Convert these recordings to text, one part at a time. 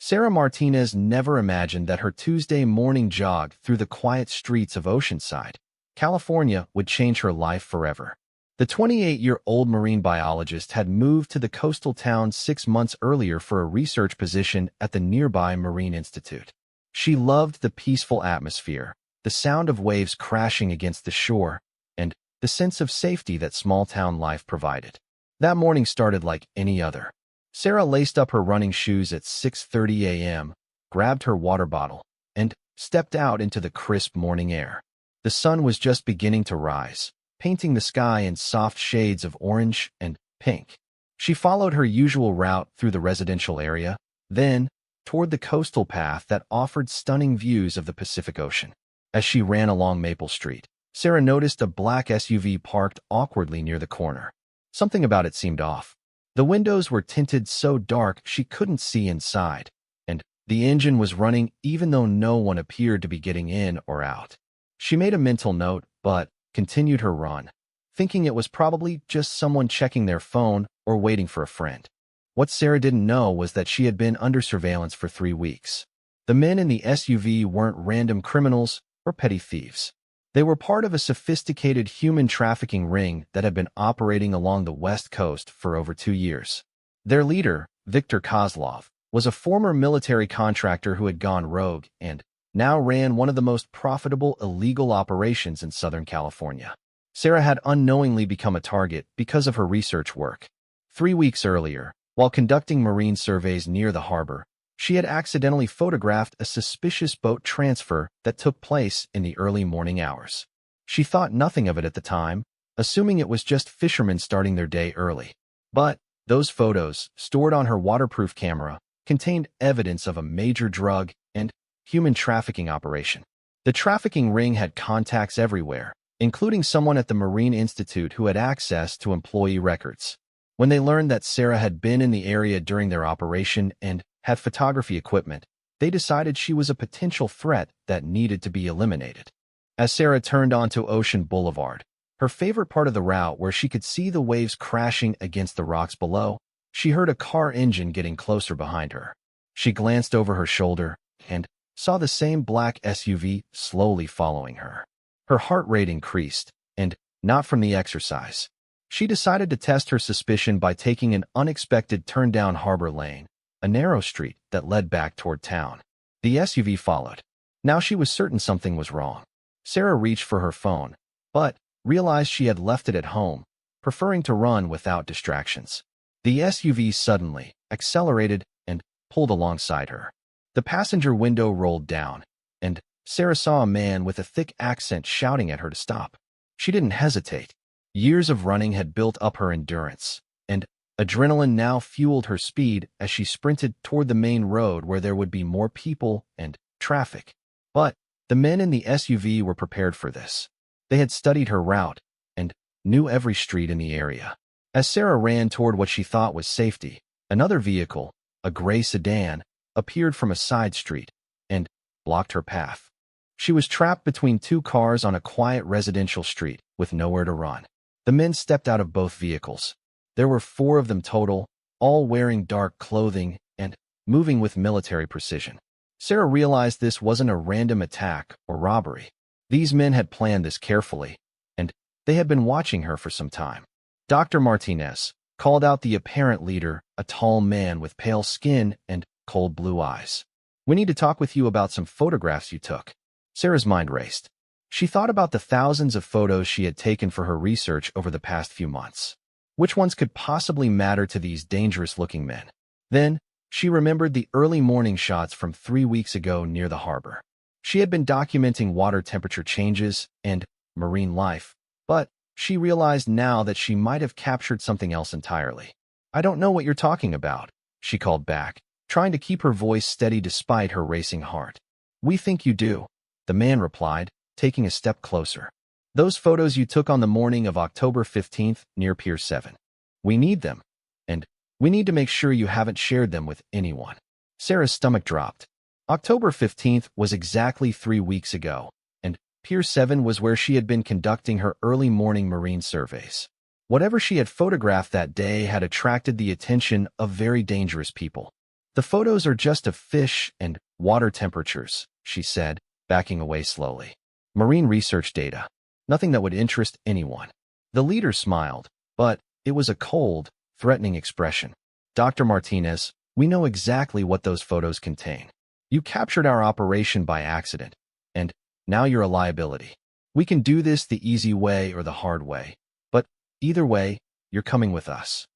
Sarah Martinez never imagined that her Tuesday morning jog through the quiet streets of Oceanside, California, would change her life forever. The 28-year-old marine biologist had moved to the coastal town 6 months earlier for a research position at the nearby Marine Institute. She loved the peaceful atmosphere, the sound of waves crashing against the shore, and the sense of safety that small-town life provided. That morning started like any other. Sarah laced up her running shoes at 6:30 a.m., grabbed her water bottle, and stepped out into the crisp morning air. The sun was just beginning to rise, painting the sky in soft shades of orange and pink. She followed her usual route through the residential area, then toward the coastal path that offered stunning views of the Pacific Ocean. As she ran along Maple Street, Sarah noticed a black SUV parked awkwardly near the corner. Something about it seemed off. The windows were tinted so dark she couldn't see inside, and the engine was running even though no one appeared to be getting in or out. She made a mental note, but continued her run, thinking it was probably just someone checking their phone or waiting for a friend. What Sarah didn't know was that she had been under surveillance for 3 weeks. The men in the SUV weren't random criminals or petty thieves. They were part of a sophisticated human trafficking ring that had been operating along the West Coast for over 2 years. Their leader, Viktor Kozlov, was a former military contractor who had gone rogue and now ran one of the most profitable illegal operations in Southern California. Sarah had unknowingly become a target because of her research work. 3 weeks earlier, while conducting marine surveys near the harbor, she had accidentally photographed a suspicious boat transfer that took place in the early morning hours. She thought nothing of it at the time, assuming it was just fishermen starting their day early. But those photos, stored on her waterproof camera, contained evidence of a major drug and human trafficking operation. The trafficking ring had contacts everywhere, including someone at the Marine Institute who had access to employee records. When they learned that Sarah had been in the area during their operation and had photography equipment, they decided she was a potential threat that needed to be eliminated. As Sarah turned onto Ocean Boulevard, her favorite part of the route where she could see the waves crashing against the rocks below, she heard a car engine getting closer behind her. She glanced over her shoulder and saw the same black SUV slowly following her. Her heart rate increased, and not from the exercise. She decided to test her suspicion by taking an unexpected turn down Harbor Lane, a narrow street that led back toward town. The SUV followed. Now she was certain something was wrong. Sarah reached for her phone, but realized she had left it at home, preferring to run without distractions. The SUV suddenly accelerated and pulled alongside her. The passenger window rolled down, and Sarah saw a man with a thick accent shouting at her to stop. She didn't hesitate. Years of running had built up her endurance, and adrenaline now fueled her speed as she sprinted toward the main road where there would be more people and traffic. But the men in the SUV were prepared for this. They had studied her route and knew every street in the area. As Sarah ran toward what she thought was safety, another vehicle, a gray sedan, appeared from a side street and blocked her path. She was trapped between 2 cars on a quiet residential street with nowhere to run. The men stepped out of both vehicles. There were 4 of them total, all wearing dark clothing and moving with military precision. Sarah realized this wasn't a random attack or robbery. These men had planned this carefully, and they had been watching her for some time. Dr. Martinez called out the apparent leader, a tall man with pale skin and cold blue eyes. "We need to talk with you about some photographs you took." Sarah's mind raced. She thought about the thousands of photos she had taken for her research over the past few months. Which ones could possibly matter to these dangerous-looking men? Then, she remembered the early morning shots from 3 weeks ago near the harbor. She had been documenting water temperature changes and marine life, but she realized now that she might have captured something else entirely. "I don't know what you're talking about," she called back, trying to keep her voice steady despite her racing heart. "We think you do," the man replied, taking a step closer. "Those photos you took on the morning of October 15th near Pier 7. We need them, and we need to make sure you haven't shared them with anyone." Sarah's stomach dropped. October 15th was exactly 3 weeks ago, and Pier 7 was where she had been conducting her early morning marine surveys. Whatever she had photographed that day had attracted the attention of very dangerous people. The photos are just of fish and water temperatures, she said, backing away slowly. Marine research data. Nothing that would interest anyone. The leader smiled, but it was a cold, threatening expression. Dr. Martinez, we know exactly what those photos contain. You captured our operation by accident, and now you're a liability. We can do this the easy way or the hard way, but either way, you're coming with us.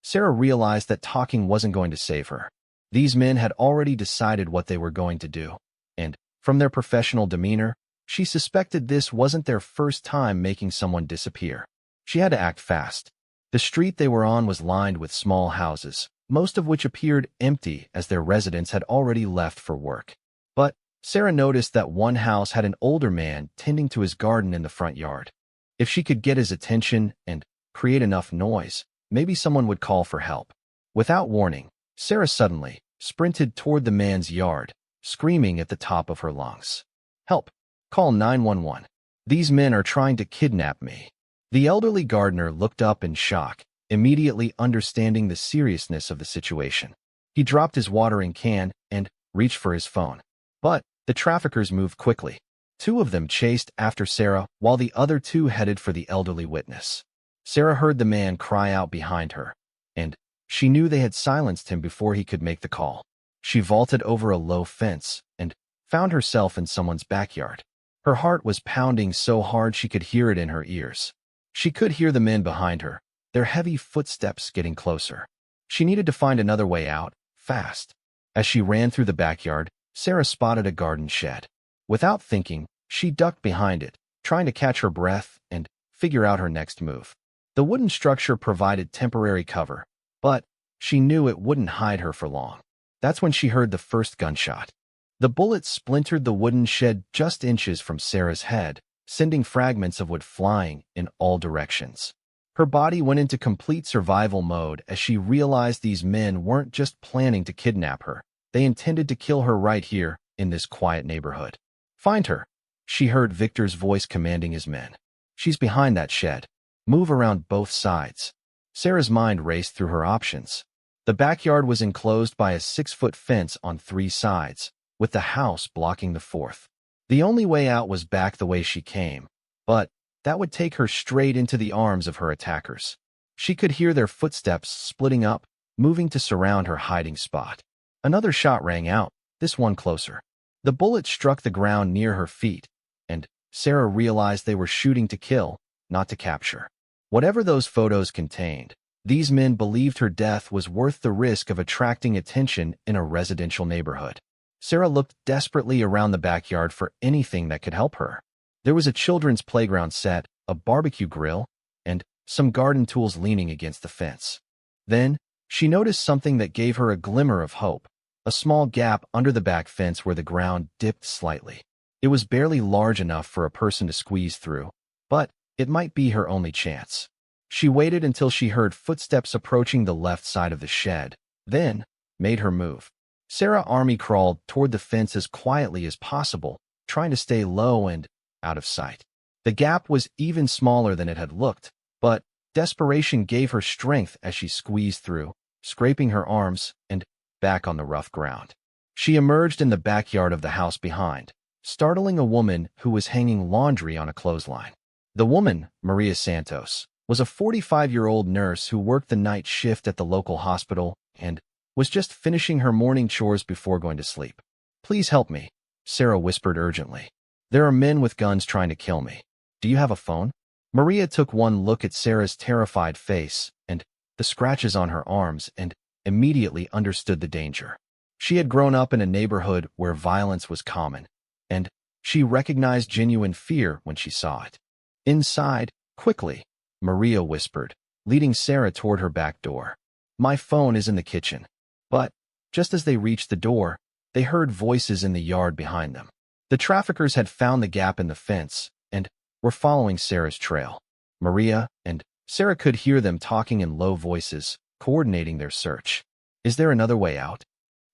Sarah realized that talking wasn't going to save her. These men had already decided what they were going to do, and from their professional demeanor, she suspected this wasn't their first time making someone disappear. She had to act fast. The street they were on was lined with small houses, most of which appeared empty as their residents had already left for work. But Sarah noticed that one house had an older man tending to his garden in the front yard. If she could get his attention and create enough noise, maybe someone would call for help. Without warning, Sarah suddenly sprinted toward the man's yard, screaming at the top of her lungs. Help! Call 911. These men are trying to kidnap me. The elderly gardener looked up in shock, immediately understanding the seriousness of the situation. He dropped his watering can and reached for his phone. But the traffickers moved quickly. Two of them chased after Sarah while the other two headed for the elderly witness. Sarah heard the man cry out behind her, and she knew they had silenced him before he could make the call. She vaulted over a low fence and found herself in someone's backyard. Her heart was pounding so hard she could hear it in her ears. She could hear the men behind her, their heavy footsteps getting closer. She needed to find another way out, fast. As she ran through the backyard, Sarah spotted a garden shed. Without thinking, she ducked behind it, trying to catch her breath and figure out her next move. The wooden structure provided temporary cover, but she knew it wouldn't hide her for long. That's when she heard the first gunshot. The bullet splintered the wooden shed just inches from Sarah's head, sending fragments of wood flying in all directions. Her body went into complete survival mode as she realized these men weren't just planning to kidnap her. They intended to kill her right here in this quiet neighborhood. Find her, she heard Victor's voice commanding his men. She's behind that shed. Move around both sides. Sarah's mind raced through her options. The backyard was enclosed by a 6-foot fence on 3 sides, with the house blocking the 4th. The only way out was back the way she came, but that would take her straight into the arms of her attackers. She could hear their footsteps splitting up, moving to surround her hiding spot. Another shot rang out, this one closer. The bullet struck the ground near her feet, and Sarah realized they were shooting to kill, not to capture. Whatever those photos contained, these men believed her death was worth the risk of attracting attention in a residential neighborhood. Sarah looked desperately around the backyard for anything that could help her. There was a children's playground set, a barbecue grill, and some garden tools leaning against the fence. Then, she noticed something that gave her a glimmer of hope, a small gap under the back fence where the ground dipped slightly. It was barely large enough for a person to squeeze through, but it might be her only chance. She waited until she heard footsteps approaching the left side of the shed, then made her move. Sarah army crawled toward the fence as quietly as possible, trying to stay low and out of sight. The gap was even smaller than it had looked, but desperation gave her strength as she squeezed through, scraping her arms and back on the rough ground. She emerged in the backyard of the house behind, startling a woman who was hanging laundry on a clothesline. The woman, Maria Santos, was a 45-year-old nurse who worked the night shift at the local hospital and was just finishing her morning chores before going to sleep. Please help me, Sarah whispered urgently. There are men with guns trying to kill me. Do you have a phone? Maria took one look at Sarah's terrified face and the scratches on her arms and immediately understood the danger. She had grown up in a neighborhood where violence was common, and she recognized genuine fear when she saw it. Inside, quickly, Maria whispered, leading Sarah toward her back door. My phone is in the kitchen. But just as they reached the door, they heard voices in the yard behind them. The traffickers had found the gap in the fence and were following Sarah's trail. Maria and Sarah could hear them talking in low voices, coordinating their search. Is there another way out?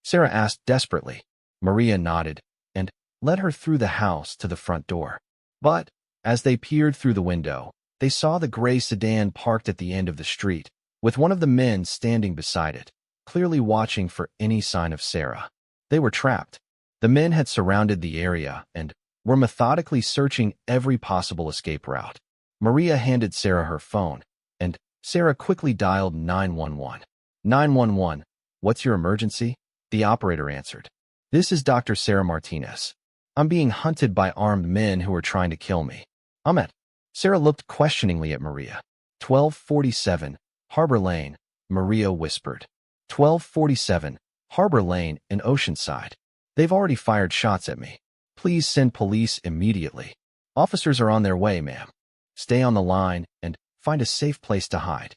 Sarah asked desperately. Maria nodded and led her through the house to the front door. But as they peered through the window, they saw the gray sedan parked at the end of the street, with one of the men standing beside it. clearly watching for any sign of Sarah. They were trapped. The men had surrounded the area and were methodically searching every possible escape route. Maria handed Sarah her phone, and Sarah quickly dialed 911. 911, what's your emergency? The operator answered. This is Dr. Sarah Martinez. I'm being hunted by armed men who are trying to kill me. I'm at. Sarah looked questioningly at Maria. 1247, Harbor Lane, Maria whispered. 1247, Harbor Lane in Oceanside. They've already fired shots at me. Please send police immediately. Officers are on their way, ma'am. Stay on the line and find a safe place to hide.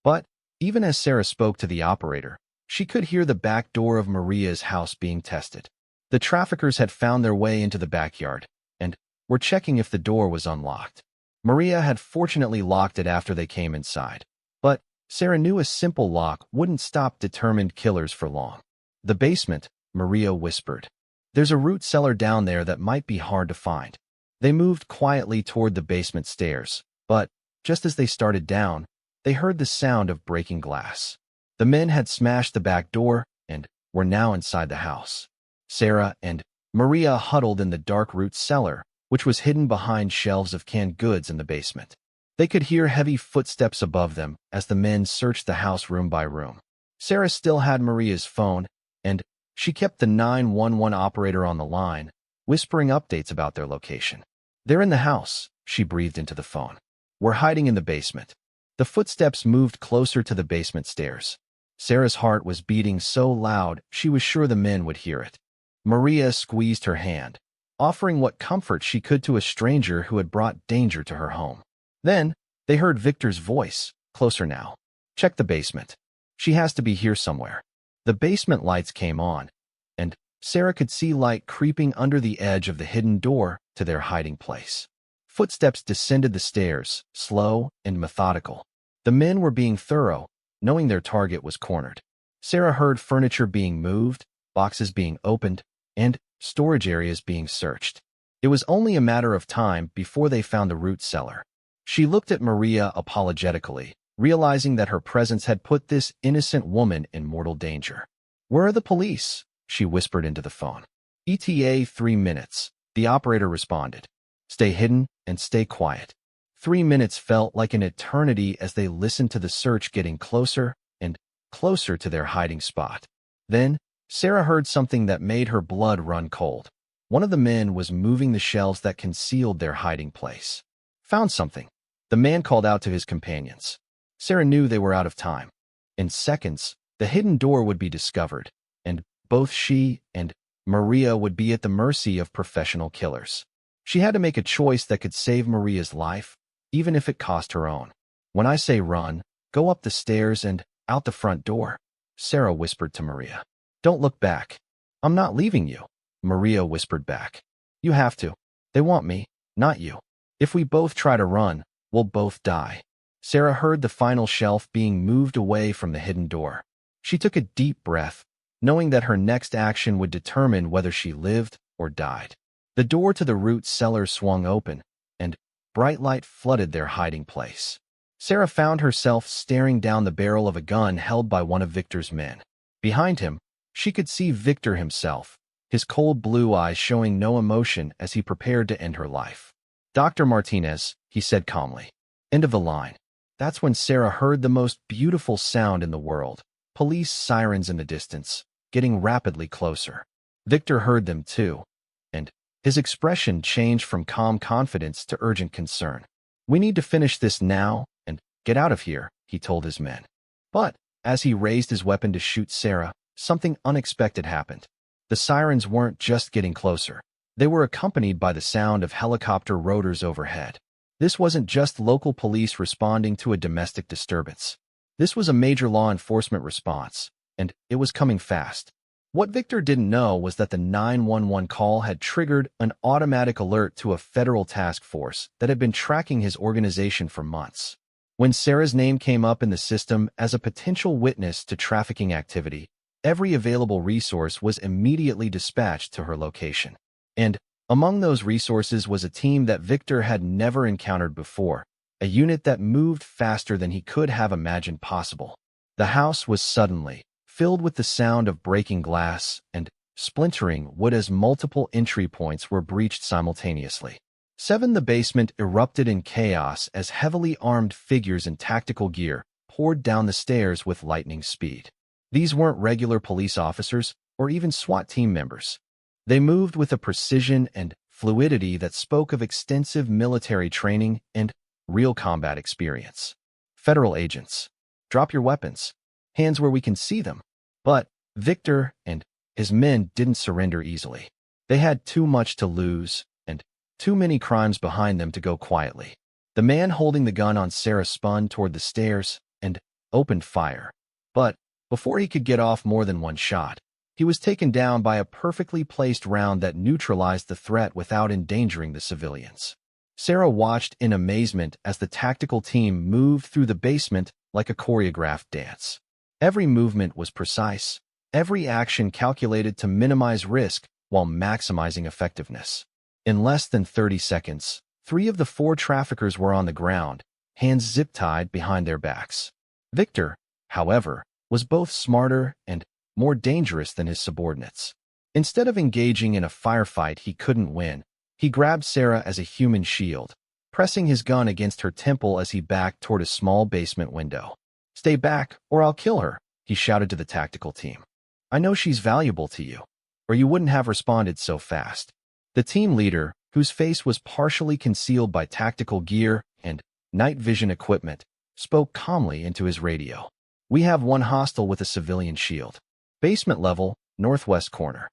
But even as Sarah spoke to the operator, she could hear the back door of Maria's house being tested. The traffickers had found their way into the backyard and were checking if the door was unlocked. Maria had fortunately locked it after they came inside, but Sarah knew a simple lock wouldn't stop determined killers for long. The basement, Maria whispered. There's a root cellar down there that might be hard to find. They moved quietly toward the basement stairs, but just as they started down, they heard the sound of breaking glass. The men had smashed the back door and were now inside the house. Sarah and Maria huddled in the dark root cellar, which was hidden behind shelves of canned goods in the basement. They could hear heavy footsteps above them as the men searched the house room by room. Sarah still had Maria's phone, and she kept the 911 operator on the line, whispering updates about their location. They're in the house, she breathed into the phone. We're hiding in the basement. The footsteps moved closer to the basement stairs. Sarah's heart was beating so loud she was sure the men would hear it. Maria squeezed her hand, offering what comfort she could to a stranger who had brought danger to her home. Then, they heard Victor's voice, closer now. Check the basement. She has to be here somewhere. The basement lights came on, and Sarah could see light creeping under the edge of the hidden door to their hiding place. Footsteps descended the stairs, slow and methodical. The men were being thorough, knowing their target was cornered. Sarah heard furniture being moved, boxes being opened, and storage areas being searched. It was only a matter of time before they found the root cellar. She looked at Maria apologetically, realizing that her presence had put this innocent woman in mortal danger. Where are the police? She whispered into the phone. ETA 3 minutes, the operator responded. Stay hidden and stay quiet. 3 minutes felt like an eternity as they listened to the search getting closer and closer to their hiding spot. Then, Sarah heard something that made her blood run cold. One of the men was moving the shelves that concealed their hiding place. Found something. The man called out to his companions. Sarah knew they were out of time. In seconds, the hidden door would be discovered, and both she and Maria would be at the mercy of professional killers. She had to make a choice that could save Maria's life, even if it cost her own. When I say run, go up the stairs and out the front door, Sarah whispered to Maria. Don't look back. I'm not leaving you, Maria whispered back. You have to. They want me, not you. If we both try to run, we'll both die. Sarah heard the final shelf being moved away from the hidden door. She took a deep breath, knowing that her next action would determine whether she lived or died. The door to the root cellar swung open, and bright light flooded their hiding place. Sarah found herself staring down the barrel of a gun held by one of Victor's men. Behind him, she could see Victor himself, his cold blue eyes showing no emotion as he prepared to end her life. Dr. Martinez, he said calmly. End of the line. That's when Sarah heard the most beautiful sound in the world, police sirens in the distance, getting rapidly closer. Victor heard them too, and his expression changed from calm confidence to urgent concern. We need to finish this now and get out of here, he told his men. But as he raised his weapon to shoot Sarah, something unexpected happened. The sirens weren't just getting closer. They were accompanied by the sound of helicopter rotors overhead. This wasn't just local police responding to a domestic disturbance. This was a major law enforcement response, and it was coming fast. What Victor didn't know was that the 911 call had triggered an automatic alert to a federal task force that had been tracking his organization for months. When Sarah's name came up in the system as a potential witness to trafficking activity, every available resource was immediately dispatched to her location. And among those resources was a team that Victor had never encountered before, a unit that moved faster than he could have imagined possible. The house was suddenly filled with the sound of breaking glass and splintering wood as multiple entry points were breached simultaneously. 7. The basement erupted in chaos as heavily armed figures in tactical gear poured down the stairs with lightning speed. These weren't regular police officers or even SWAT team members. They moved with a precision and fluidity that spoke of extensive military training and real combat experience. Federal agents. Drop your weapons. Hands where we can see them. But Victor and his men didn't surrender easily. They had too much to lose and too many crimes behind them to go quietly. The man holding the gun on Sarah spun toward the stairs and opened fire. But before he could get off more than one shot, he was taken down by a perfectly placed round that neutralized the threat without endangering the civilians. Sarah watched in amazement as the tactical team moved through the basement like a choreographed dance. Every movement was precise, every action calculated to minimize risk while maximizing effectiveness. In less than 30 seconds, 3 of the 4 traffickers were on the ground, hands zip-tied behind their backs. Victor, however, was both smarter and more dangerous than his subordinates. Instead of engaging in a firefight he couldn't win, he grabbed Sarah as a human shield, pressing his gun against her temple as he backed toward a small basement window. "Stay back, or I'll kill her," he shouted to the tactical team. "I know she's valuable to you, or you wouldn't have responded so fast." The team leader, whose face was partially concealed by tactical gear and night vision equipment, spoke calmly into his radio. "We have one hostile with a civilian shield. Basement level, northwest corner."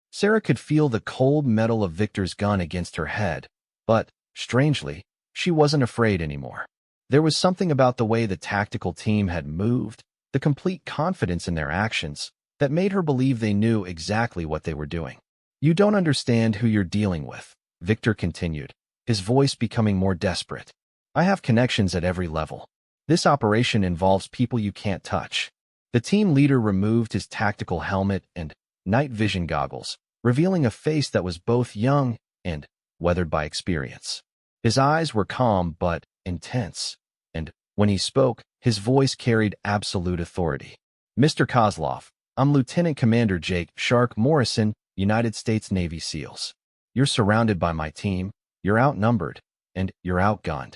Sarah could feel the cold metal of Victor's gun against her head, but, strangely, she wasn't afraid anymore. There was something about the way the tactical team had moved, the complete confidence in their actions, that made her believe they knew exactly what they were doing. "You don't understand who you're dealing with," Victor continued, his voice becoming more desperate. "I have connections at every level. This operation involves people you can't touch." The team leader removed his tactical helmet and night vision goggles, revealing a face that was both young and weathered by experience. His eyes were calm but intense, and when he spoke, his voice carried absolute authority. "Mr. Kozlov, I'm Lieutenant Commander Jake Shark Morrison, United States Navy SEALs. You're surrounded by my team, you're outnumbered, and you're outgunned.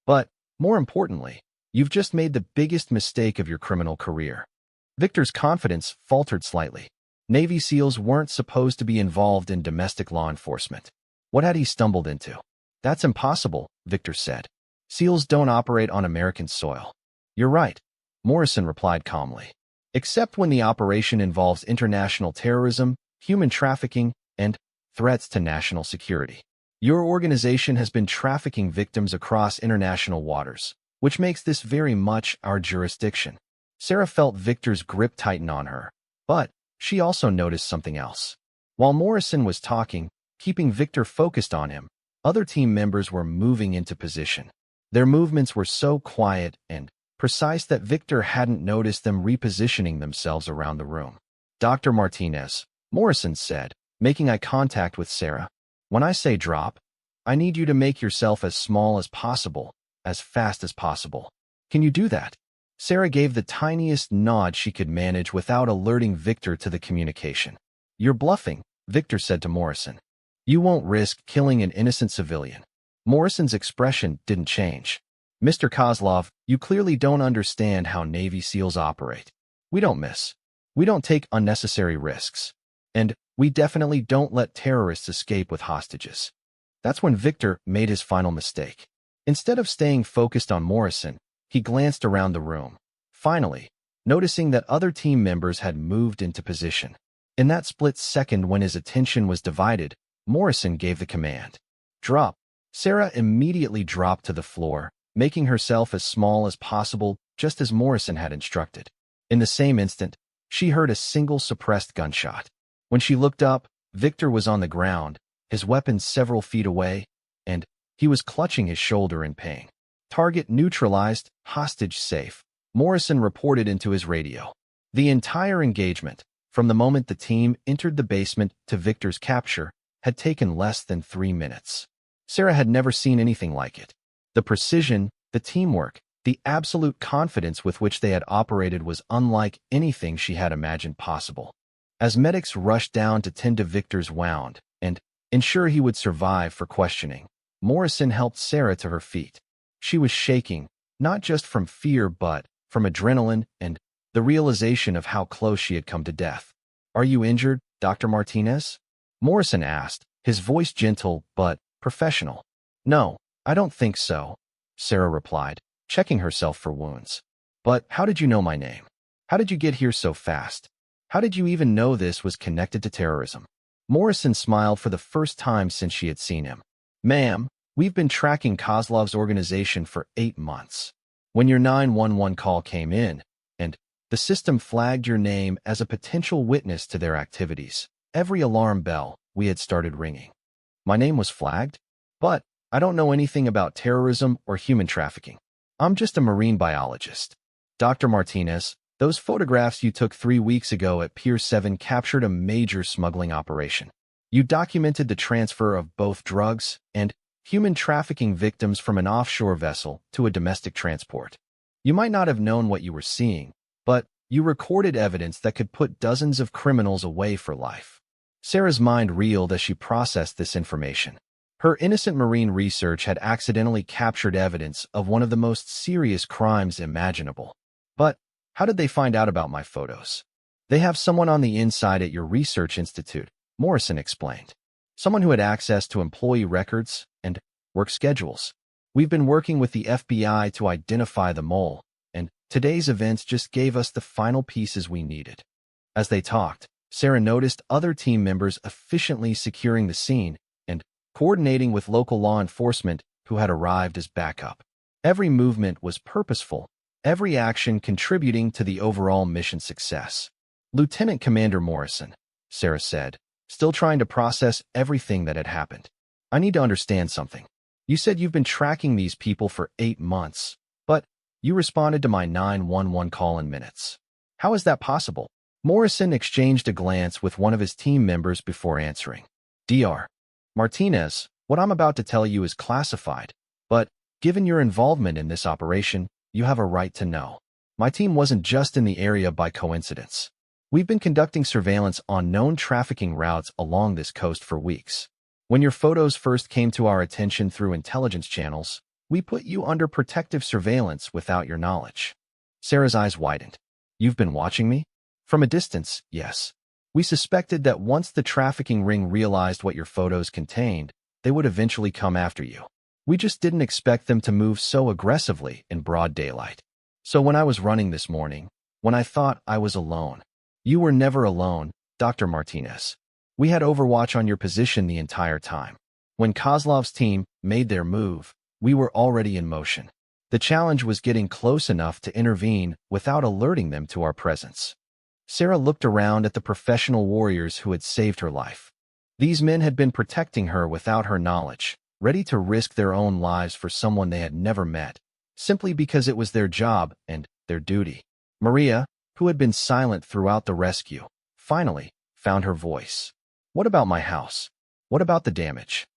But, more importantly, you've just made the biggest mistake of your criminal career." Victor's confidence faltered slightly. Navy SEALs weren't supposed to be involved in domestic law enforcement. What had he stumbled into? "That's impossible," Victor said. "SEALs don't operate on American soil." "You're right," Morrison replied calmly. "Except when the operation involves international terrorism, human trafficking, and threats to national security. Your organization has been trafficking victims across international waters, which makes this very much our jurisdiction." Sarah felt Victor's grip tighten on her, but she also noticed something else. While Morrison was talking, keeping Victor focused on him, other team members were moving into position. Their movements were so quiet and precise that Victor hadn't noticed them repositioning themselves around the room. "Dr. Martinez," Morrison said, making eye contact with Sarah, "when I say drop, I need you to make yourself as small as possible, as fast as possible. Can you do that?" Sarah gave the tiniest nod she could manage without alerting Victor to the communication. "You're bluffing," Victor said to Morrison. "You won't risk killing an innocent civilian." Morrison's expression didn't change. "Mr. Kozlov, you clearly don't understand how Navy SEALs operate. We don't miss. We don't take unnecessary risks. And we definitely don't let terrorists escape with hostages." That's when Victor made his final mistake. Instead of staying focused on Morrison, he glanced around the room, finally, noticing that other team members had moved into position. In that split second when his attention was divided, Morrison gave the command. "Drop." Sarah immediately dropped to the floor, making herself as small as possible, just as Morrison had instructed. In the same instant, she heard a single suppressed gunshot. When she looked up, Victor was on the ground, his weapon several feet away, and he was clutching his shoulder in pain. "Target neutralized, hostage safe," Morrison reported into his radio. The entire engagement, from the moment the team entered the basement to Victor's capture, had taken less than 3 minutes. Sarah had never seen anything like it. The precision, the teamwork, The absolute confidence with which they had operated was unlike anything she had imagined possible. As medics rushed down to tend to Victor's wound and ensure he would survive for questioning, Morrison helped Sarah to her feet. She was shaking, not just from fear but from adrenaline and the realization of how close she had come to death. "Are you injured, Dr. Martinez?" Morrison asked, his voice gentle but professional. "No, I don't think so," Sarah replied, checking herself for wounds. "But how did you know my name? How did you get here so fast? How did you even know this was connected to terrorism?" Morrison smiled for the first time since she had seen him. "Ma'am, we've been tracking Kozlov's organization for 8 months. When your 911 call came in, and the system flagged your name as a potential witness to their activities, every alarm bell we had started ringing." "My name was flagged? But I don't know anything about terrorism or human trafficking. I'm just a marine biologist." "Dr. Martinez, those photographs you took 3 weeks ago at Pier 7 captured a major smuggling operation. You documented the transfer of both drugs and human trafficking victims from an offshore vessel to a domestic transport. You might not have known what you were seeing, but you recorded evidence that could put dozens of criminals away for life." Sarah's mind reeled as she processed this information. Her innocent marine research had accidentally captured evidence of one of the most serious crimes imaginable. "But how did they find out about my photos?" "They have someone on the inside at your research institute," Morrison explained. "Someone who had access to employee records and work schedules. We've been working with the FBI to identify the mole, and today's events just gave us the final pieces we needed." As they talked, Sarah noticed other team members efficiently securing the scene and coordinating with local law enforcement who had arrived as backup. Every movement was purposeful, every action contributing to the overall mission success. "Lieutenant Commander Morrison," Sarah said, still trying to process everything that had happened. "I need to understand something. You said you've been tracking these people for 8 months, but you responded to my 911 call in minutes. How is that possible?" Morrison exchanged a glance with one of his team members before answering. "Dr. Martinez, what I'm about to tell you is classified, but given your involvement in this operation, you have a right to know. My team wasn't just in the area by coincidence. We've been conducting surveillance on known trafficking routes along this coast for weeks. When your photos first came to our attention through intelligence channels, we put you under protective surveillance without your knowledge." Sarah's eyes widened. "You've been watching me?" "From a distance, yes. We suspected that once the trafficking ring realized what your photos contained, they would eventually come after you. We just didn't expect them to move so aggressively in broad daylight. So when I was running this morning, when I thought I was alone—" "You were never alone, Dr. Martinez. We had Overwatch on your position the entire time. When Kozlov's team made their move, we were already in motion. The challenge was getting close enough to intervene without alerting them to our presence." Sarah looked around at the professional warriors who had saved her life. These men had been protecting her without her knowledge, ready to risk their own lives for someone they had never met, simply because it was their job and their duty. Maria, who had been silent throughout the rescue, finally found her voice. "What about my house? What about the damage?"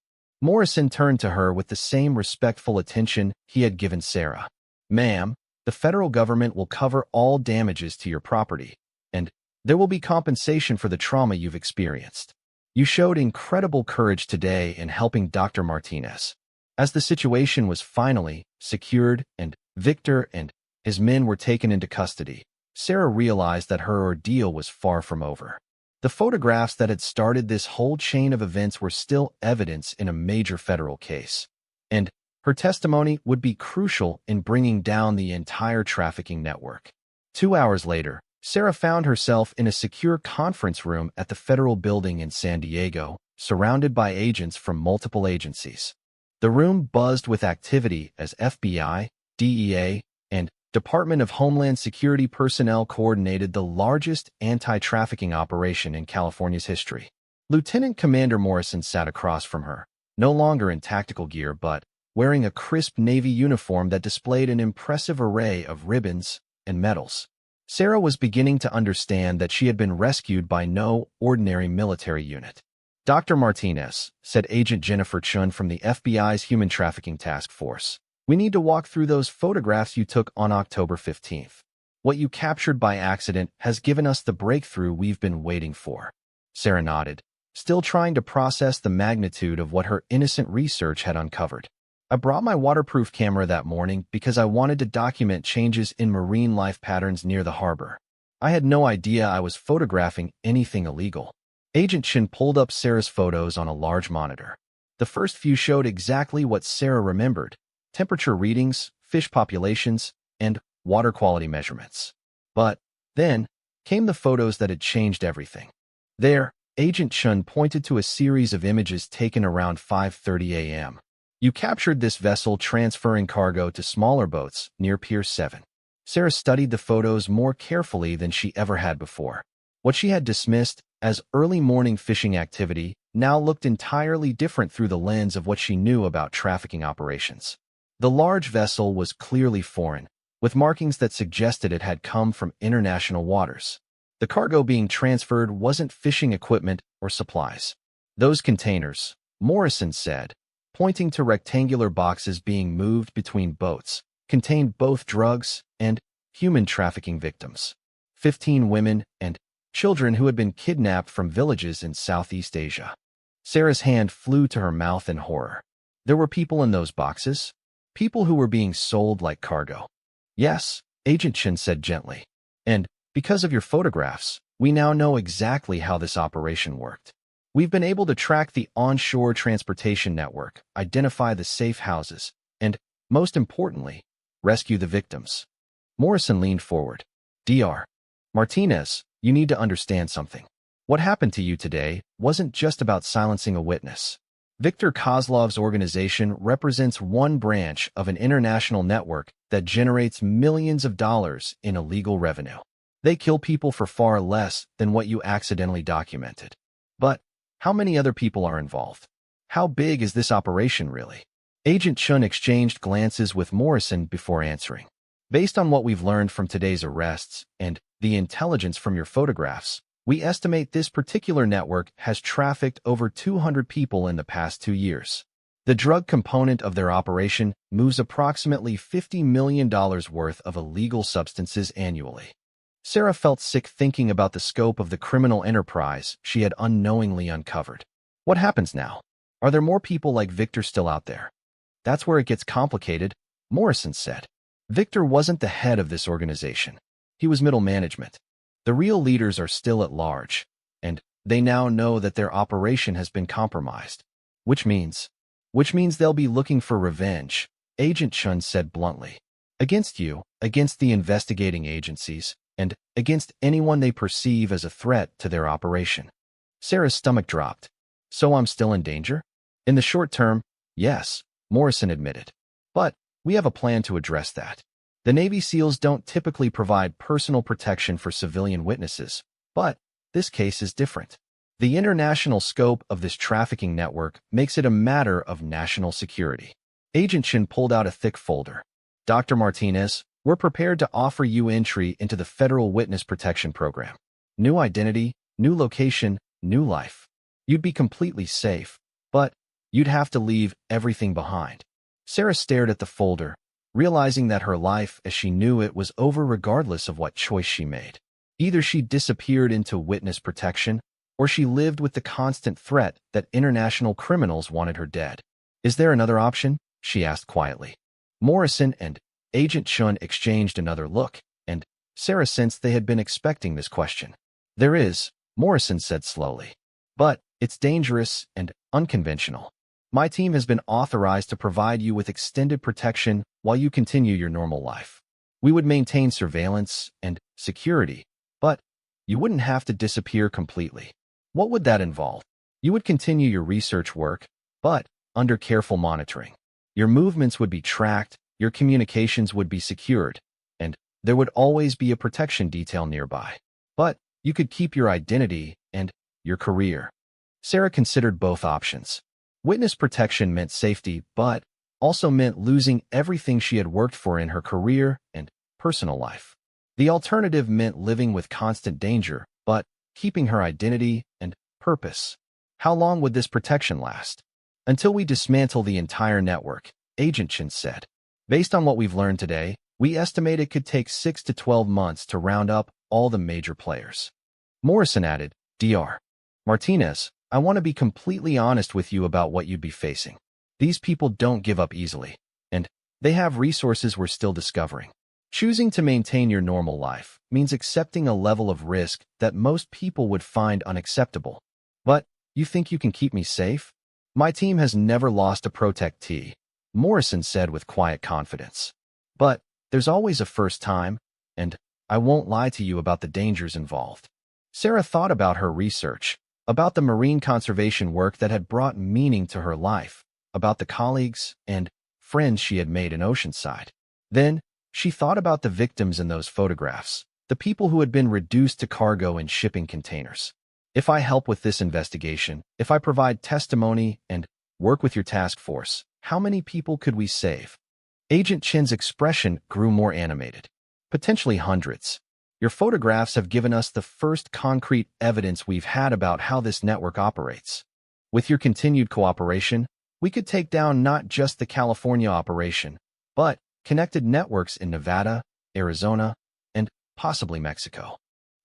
Morrison turned to her with the same respectful attention he had given Sarah. "Ma'am, the federal government will cover all damages to your property, and there will be compensation for the trauma you've experienced. You showed incredible courage today in helping Dr. Martinez." As the situation was finally secured and Victor and his men were taken into custody, Sarah realized that her ordeal was far from over. The photographs that had started this whole chain of events were still evidence in a major federal case, and her testimony would be crucial in bringing down the entire trafficking network. 2 hours later, Sarah found herself in a secure conference room at the federal building in San Diego, surrounded by agents from multiple agencies. The room buzzed with activity as FBI, DEA, and Department of Homeland Security personnel coordinated the largest anti-trafficking operation in California's history. Lieutenant Commander Morrison sat across from her, no longer in tactical gear but wearing a crisp Navy uniform that displayed an impressive array of ribbons and medals. Sarah was beginning to understand that she had been rescued by no ordinary military unit. "Dr. Martinez," said Agent Jennifer Chun from the FBI's Human Trafficking Task Force, We need to walk through those photographs you took on October 15th. What you captured by accident has given us the breakthrough we've been waiting for." Sarah nodded, still trying to process the magnitude of what her innocent research had uncovered. "I brought my waterproof camera that morning because I wanted to document changes in marine life patterns near the harbor. I had no idea I was photographing anything illegal." Agent Chen pulled up Sarah's photos on a large monitor. The first few showed exactly what Sarah remembered: temperature readings, fish populations, and water quality measurements. But then came the photos that had changed everything. There, Agent Chen pointed to a series of images taken around 5:30 a.m. "You captured this vessel transferring cargo to smaller boats near Pier 7. Sarah studied the photos more carefully than she ever had before. What she had dismissed as early morning fishing activity now looked entirely different through the lens of what she knew about trafficking operations. The large vessel was clearly foreign, with markings that suggested it had come from international waters. The cargo being transferred wasn't fishing equipment or supplies. Those containers, Morrison said, pointing to rectangular boxes being moved between boats, contained both drugs and human trafficking victims. 15 women and children who had been kidnapped from villages in Southeast Asia." Sarah's hand flew to her mouth in horror. There were people in those boxes? People who were being sold like cargo. "Yes," Agent Chen said gently. "And because of your photographs, we now know exactly how this operation worked. We've been able to track the onshore transportation network, identify the safe houses, and, most importantly, rescue the victims." Morrison leaned forward. "Dr. Martinez, you need to understand something. What happened to you today wasn't just about silencing a witness. Viktor Kozlov's organization represents one branch of an international network that generates millions of dollars in illegal revenue. They kill people for far less than what you accidentally documented. But how many other people are involved? How big is this operation really?" Agent Chun exchanged glances with Morrison before answering. "Based on what we've learned from today's arrests and the intelligence from your photographs, we estimate this particular network has trafficked over 200 people in the past 2 years. The drug component of their operation moves approximately $50 million worth of illegal substances annually." Sarah felt sick thinking about the scope of the criminal enterprise she had unknowingly uncovered. What happens now? Are there more people like Victor still out there? "That's where it gets complicated," Morrison said. "Victor wasn't the head of this organization. He was middle management. The real leaders are still at large, and they now know that their operation has been compromised. Which means they'll be looking for revenge," Agent Chun said bluntly. "Against you, against the investigating agencies, and against anyone they perceive as a threat to their operation." Sarah's stomach dropped. "So I'm still in danger?" "In the short term, yes," Morrison admitted. "But we have a plan to address that. The Navy SEALs don't typically provide personal protection for civilian witnesses, but this case is different. The international scope of this trafficking network makes it a matter of national security." Agent Chin pulled out a thick folder. "Dr. Martinez, we're prepared to offer you entry into the Federal Witness Protection Program. New identity, new location, new life. You'd be completely safe, but you'd have to leave everything behind." Sarah stared at the folder, realizing that her life as she knew it was over regardless of what choice she made. Either she disappeared into witness protection, or she lived with the constant threat that international criminals wanted her dead. "Is there another option?" she asked quietly. Morrison and Agent Chun exchanged another look, and Sarah sensed they had been expecting this question. "There is," Morrison said slowly. "But it's dangerous and unconventional. My team has been authorized to provide you with extended protection while you continue your normal life. We would maintain surveillance and security, but you wouldn't have to disappear completely." "What would that involve?" "You would continue your research work, but under careful monitoring. Your movements would be tracked, your communications would be secured, and there would always be a protection detail nearby. But you could keep your identity and your career." Sarah considered both options. Witness protection meant safety, but also meant losing everything she had worked for in her career and personal life. The alternative meant living with constant danger, but keeping her identity and purpose. "How long would this protection last?" "Until we dismantle the entire network," Agent Chin said. Based on what we've learned today, we estimate it could take 6 to 12 months to round up all the major players. Morrison added, Dr. Martinez, I want to be completely honest with you about what you'd be facing. These people don't give up easily, and they have resources we're still discovering. Choosing to maintain your normal life means accepting a level of risk that most people would find unacceptable. But you think you can keep me safe? My team has never lost a protectee, Morrison said with quiet confidence. But there's always a first time, and I won't lie to you about the dangers involved. Sarah thought about her research, about the marine conservation work that had brought meaning to her life, about the colleagues and friends she had made in Oceanside. Then, she thought about the victims in those photographs, the people who had been reduced to cargo in shipping containers. If I help with this investigation, if I provide testimony and work with your task force, how many people could we save? Agent Chin's expression grew more animated. Potentially hundreds. Your photographs have given us the first concrete evidence we've had about how this network operates. With your continued cooperation, we could take down not just the California operation, but connected networks in Nevada, Arizona, and possibly Mexico.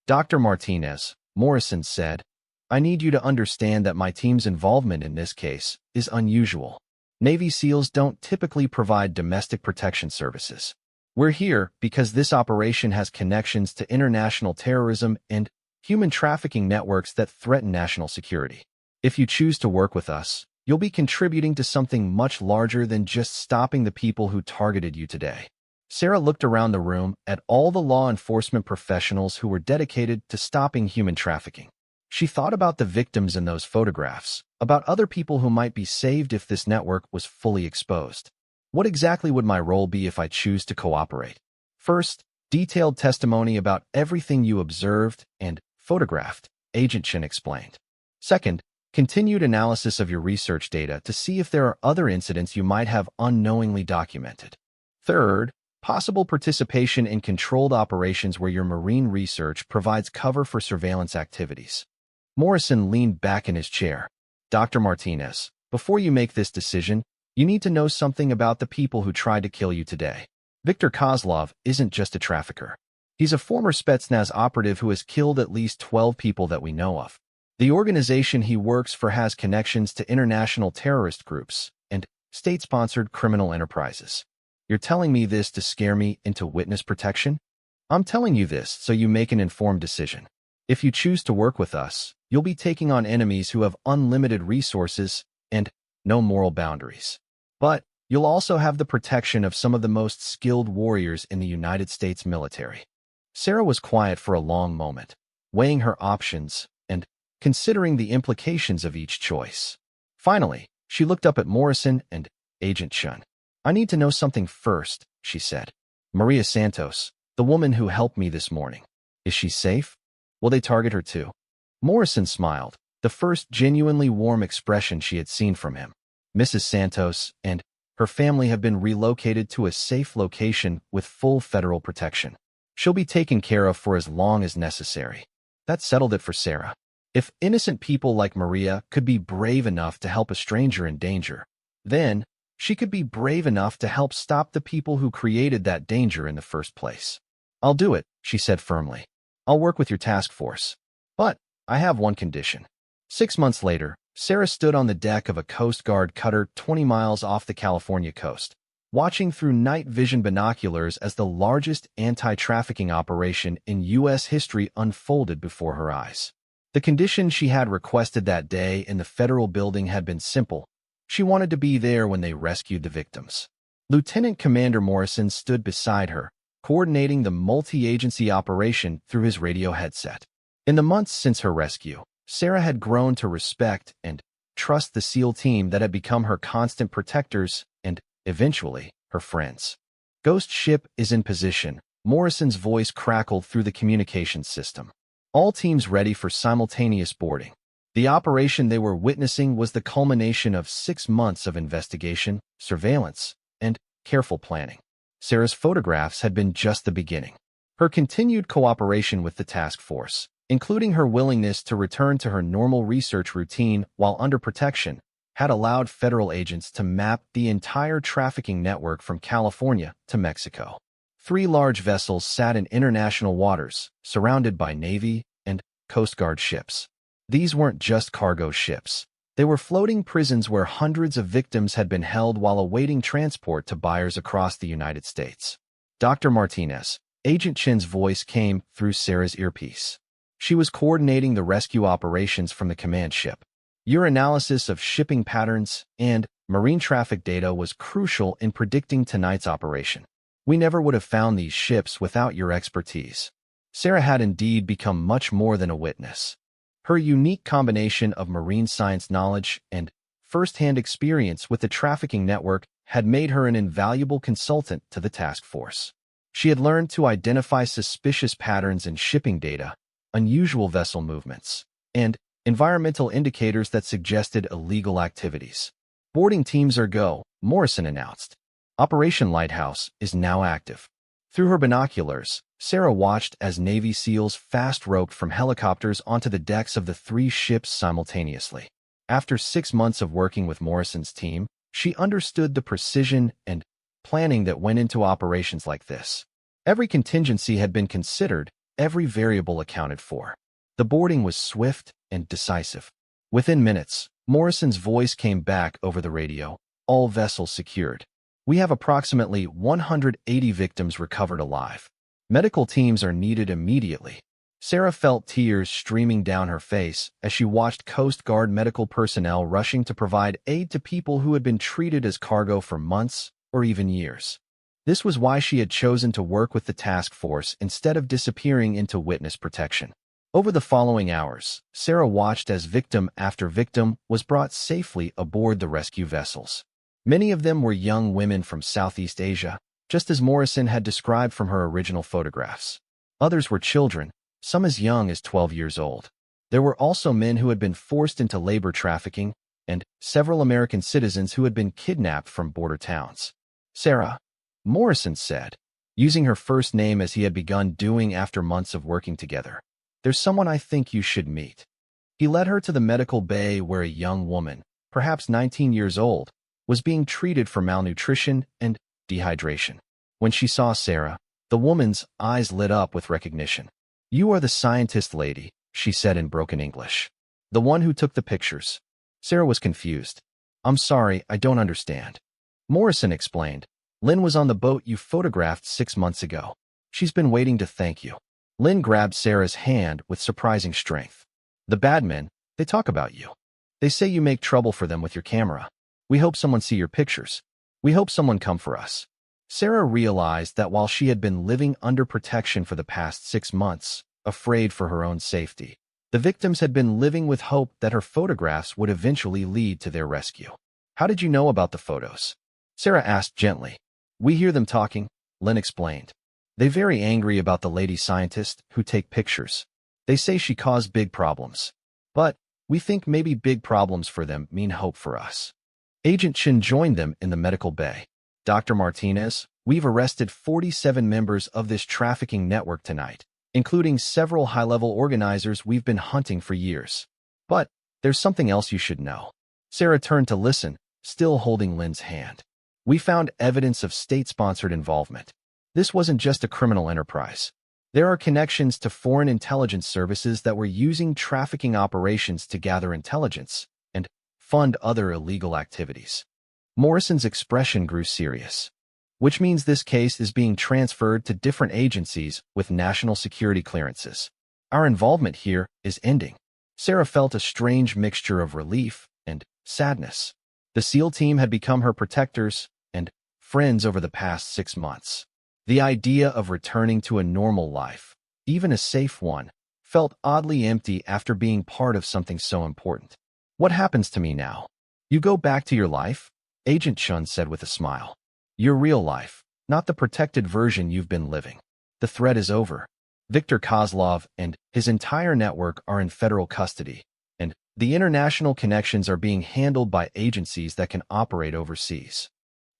Dr. Martinez, Morrison said, I need you to understand that my team's involvement in this case is unusual. Navy SEALs don't typically provide domestic protection services. We're here because this operation has connections to international terrorism and human trafficking networks that threaten national security. If you choose to work with us, you'll be contributing to something much larger than just stopping the people who targeted you today. Sarah looked around the room at all the law enforcement professionals who were dedicated to stopping human trafficking. She thought about the victims in those photographs, about other people who might be saved if this network was fully exposed. What exactly would my role be if I choose to cooperate? First, detailed testimony about everything you observed and photographed, Agent Chin explained. Second, continued analysis of your research data to see if there are other incidents you might have unknowingly documented. Third, possible participation in controlled operations where your marine research provides cover for surveillance activities. Morrison leaned back in his chair. Dr. Martinez, before you make this decision, you need to know something about the people who tried to kill you today. Viktor Kozlov isn't just a trafficker. He's a former Spetsnaz operative who has killed at least 12 people that we know of. The organization he works for has connections to international terrorist groups and state-sponsored criminal enterprises. You're telling me this to scare me into witness protection? I'm telling you this so you make an informed decision. If you choose to work with us, you'll be taking on enemies who have unlimited resources and no moral boundaries. But you'll also have the protection of some of the most skilled warriors in the United States military. Sarah was quiet for a long moment, weighing her options and considering the implications of each choice. Finally, she looked up at Morrison and Agent Chun. I need to know something first, she said. Maria Santos, the woman who helped me this morning. Is she safe? Will they target her too? Morrison smiled, the first genuinely warm expression she had seen from him. Mrs. Santos and her family have been relocated to a safe location with full federal protection. She'll be taken care of for as long as necessary. That settled it for Sarah. If innocent people like Maria could be brave enough to help a stranger in danger, then she could be brave enough to help stop the people who created that danger in the first place. I'll do it, she said firmly. I'll work with your task force. But I have one condition. 6 months later, Sarah stood on the deck of a Coast Guard cutter 20 miles off the California coast, watching through night vision binoculars as the largest anti-trafficking operation in U.S. history unfolded before her eyes. The condition she had requested that day in the federal building had been simple. She wanted to be there when they rescued the victims. Lieutenant Commander Morrison stood beside her, coordinating the multi-agency operation through his radio headset. In the months since her rescue, Sarah had grown to respect and trust the SEAL team that had become her constant protectors and, eventually, her friends. Ghost ship is in position, Morrison's voice crackled through the communications system. All teams ready for simultaneous boarding. The operation they were witnessing was the culmination of 6 months of investigation, surveillance, and careful planning. Sarah's photographs had been just the beginning. Her continued cooperation with the task force, including her willingness to return to her normal research routine while under protection, had allowed federal agents to map the entire trafficking network from California to Mexico. 3 large vessels sat in international waters, surrounded by Navy and Coast Guard ships. These weren't just cargo ships. They were floating prisons where hundreds of victims had been held while awaiting transport to buyers across the United States. Dr. Martinez, Agent Chin's voice came through Sarah's earpiece. She was coordinating the rescue operations from the command ship. Your analysis of shipping patterns and marine traffic data was crucial in predicting tonight's operation. We never would have found these ships without your expertise. Sarah had indeed become much more than a witness. Her unique combination of marine science knowledge and first-hand experience with the trafficking network had made her an invaluable consultant to the task force. She had learned to identify suspicious patterns in shipping data, unusual vessel movements, and environmental indicators that suggested illegal activities. Boarding teams are go, Morrison announced. Operation Lighthouse is now active. Through her binoculars, Sarah watched as Navy SEALs fast-roped from helicopters onto the decks of the 3 ships simultaneously. After 6 months of working with Morrison's team, she understood the precision and planning that went into operations like this. Every contingency had been considered, every variable accounted for. The boarding was swift and decisive. Within minutes, Morrison's voice came back over the radio. All vessels secured. We have approximately 180 victims recovered alive. Medical teams are needed immediately. Sarah felt tears streaming down her face as she watched Coast Guard medical personnel rushing to provide aid to people who had been treated as cargo for months or even years. This was why she had chosen to work with the task force instead of disappearing into witness protection. Over the following hours, Sarah watched as victim after victim was brought safely aboard the rescue vessels. Many of them were young women from Southeast Asia, just as Morrison had described from her original photographs. Others were children, some as young as 12 years old. There were also men who had been forced into labor trafficking, and several American citizens who had been kidnapped from border towns. Sarah, Morrison said, using her first name as he had begun doing after months of working together. There's someone I think you should meet. He led her to the medical bay where a young woman, perhaps 19 years old, was being treated for malnutrition and dehydration. When she saw Sarah, the woman's eyes lit up with recognition. You are the scientist lady, she said in broken English. The one who took the pictures. Sarah was confused. I'm sorry, I don't understand. Morrison explained. Lynn was on the boat you photographed 6 months ago. She's been waiting to thank you. Lynn grabbed Sarah's hand with surprising strength. The bad men, they talk about you. They say you make trouble for them with your camera. We hope someone see your pictures. We hope someone come for us. Sarah realized that while she had been living under protection for the past 6 months, afraid for her own safety, the victims had been living with hope that her photographs would eventually lead to their rescue. How did you know about the photos? Sarah asked gently. We hear them talking, Lynn explained. They're very angry about the lady scientist who take pictures. They say she caused big problems. But we think maybe big problems for them mean hope for us. Agent Chin joined them in the medical bay. Dr. Martinez, we've arrested 47 members of this trafficking network tonight, including several high-level organizers we've been hunting for years. But there's something else you should know. Sarah turned to listen, still holding Lynn's hand. We found evidence of state-sponsored involvement. This wasn't just a criminal enterprise. There are connections to foreign intelligence services that were using trafficking operations to gather intelligence and fund other illegal activities. Morrison's expression grew serious, which means this case is being transferred to different agencies with national security clearances. Our involvement here is ending. Sarah felt a strange mixture of relief and sadness. The SEAL team had become her protectors and friends over the past 6 months. The idea of returning to a normal life, even a safe one, felt oddly empty after being part of something so important. What happens to me now? You go back to your life? Agent Chun said with a smile. Your real life, not the protected version you've been living. The threat is over. Viktor Kozlov and his entire network are in federal custody, and the international connections are being handled by agencies that can operate overseas.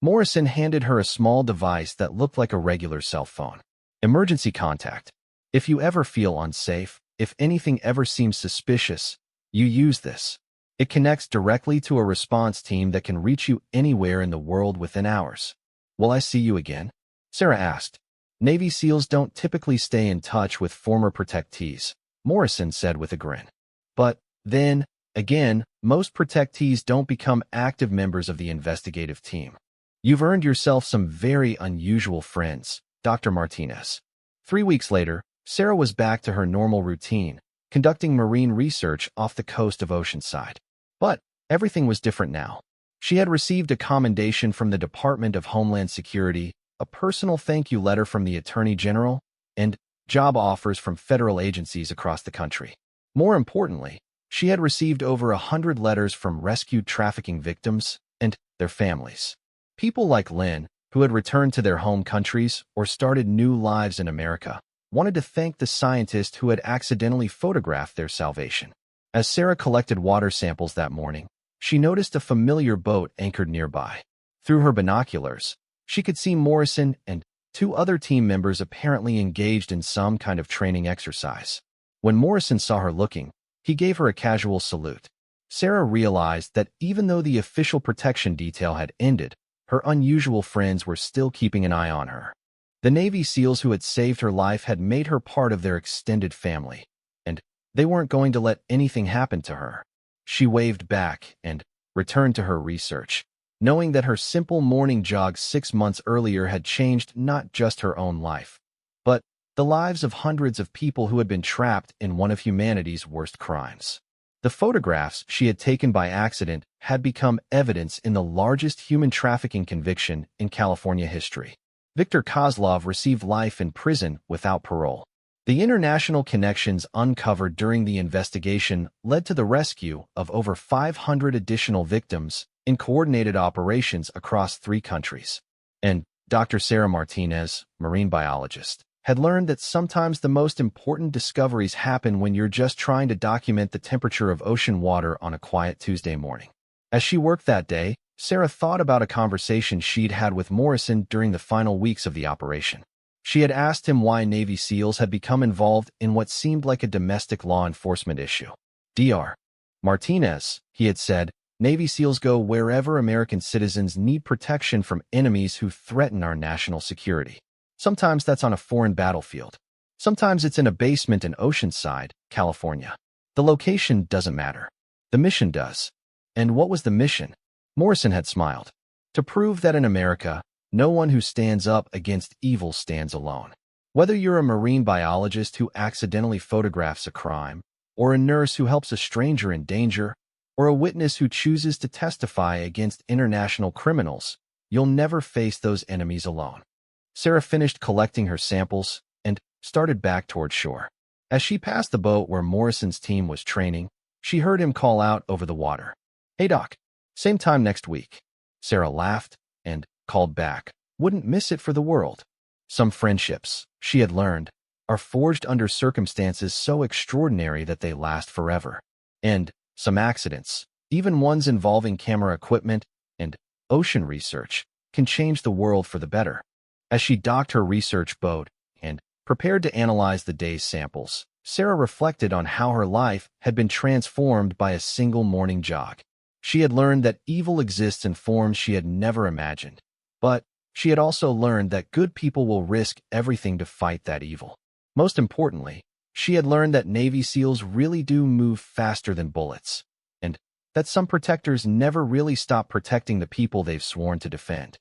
Morrison handed her a small device that looked like a regular cell phone. Emergency contact. If you ever feel unsafe, if anything ever seems suspicious, you use this. It connects directly to a response team that can reach you anywhere in the world within hours. Will I see you again? Sarah asked. Navy SEALs don't typically stay in touch with former protectees, Morrison said with a grin. But then, again, most protectees don't become active members of the investigative team. You've earned yourself some very unusual friends, Dr. Martinez. 3 weeks later, Sarah was back to her normal routine, conducting marine research off the coast of Oceanside. But everything was different now. She had received a commendation from the Department of Homeland Security, a personal thank you letter from the Attorney General, and job offers from federal agencies across the country. More importantly, she had received over 100 letters from rescued trafficking victims and their families. People like Lynn, who had returned to their home countries or started new lives in America, wanted to thank the scientist who had accidentally photographed their salvation. As Sarah collected water samples that morning, she noticed a familiar boat anchored nearby. Through her binoculars, she could see Morrison and 2 other team members apparently engaged in some kind of training exercise. When Morrison saw her looking, he gave her a casual salute. Sarah realized that even though the official protection detail had ended, her unusual friends were still keeping an eye on her. The Navy SEALs who had saved her life had made her part of their extended family, and they weren't going to let anything happen to her. She waved back and returned to her research, knowing that her simple morning jog 6 months earlier had changed not just her own life, but the lives of hundreds of people who had been trapped in one of humanity's worst crimes. The photographs she had taken by accident had become evidence in the largest human trafficking conviction in California history. Viktor Kozlov received life in prison without parole. The international connections uncovered during the investigation led to the rescue of over 500 additional victims in coordinated operations across 3 countries. And Dr. Sarah Martinez, marine biologist, had learned that sometimes the most important discoveries happen when you're just trying to document the temperature of ocean water on a quiet Tuesday morning. As she worked that day, Sarah thought about a conversation she'd had with Morrison during the final weeks of the operation. She had asked him why Navy SEALs had become involved in what seemed like a domestic law enforcement issue. Dr. Martinez, he had said, Navy SEALs go wherever American citizens need protection from enemies who threaten our national security. Sometimes that's on a foreign battlefield. Sometimes it's in a basement in Oceanside, California. The location doesn't matter. The mission does. And what was the mission? Morrison had smiled. To prove that in America, no one who stands up against evil stands alone. Whether you're a marine biologist who accidentally photographs a crime, or a nurse who helps a stranger in danger, or a witness who chooses to testify against international criminals, you'll never face those enemies alone. Sarah finished collecting her samples and started back toward shore. As she passed the boat where Morrison's team was training, she heard him call out over the water, "Hey, Doc, same time next week." Sarah laughed and called back, "Wouldn't miss it for the world." Some friendships, she had learned, are forged under circumstances so extraordinary that they last forever. And some accidents, even ones involving camera equipment and ocean research, can change the world for the better. As she docked her research boat and prepared to analyze the day's samples, Sarah reflected on how her life had been transformed by a single morning jog. She had learned that evil exists in forms she had never imagined, but she had also learned that good people will risk everything to fight that evil. Most importantly, she had learned that Navy SEALs really do move faster than bullets, and that some protectors never really stop protecting the people they've sworn to defend.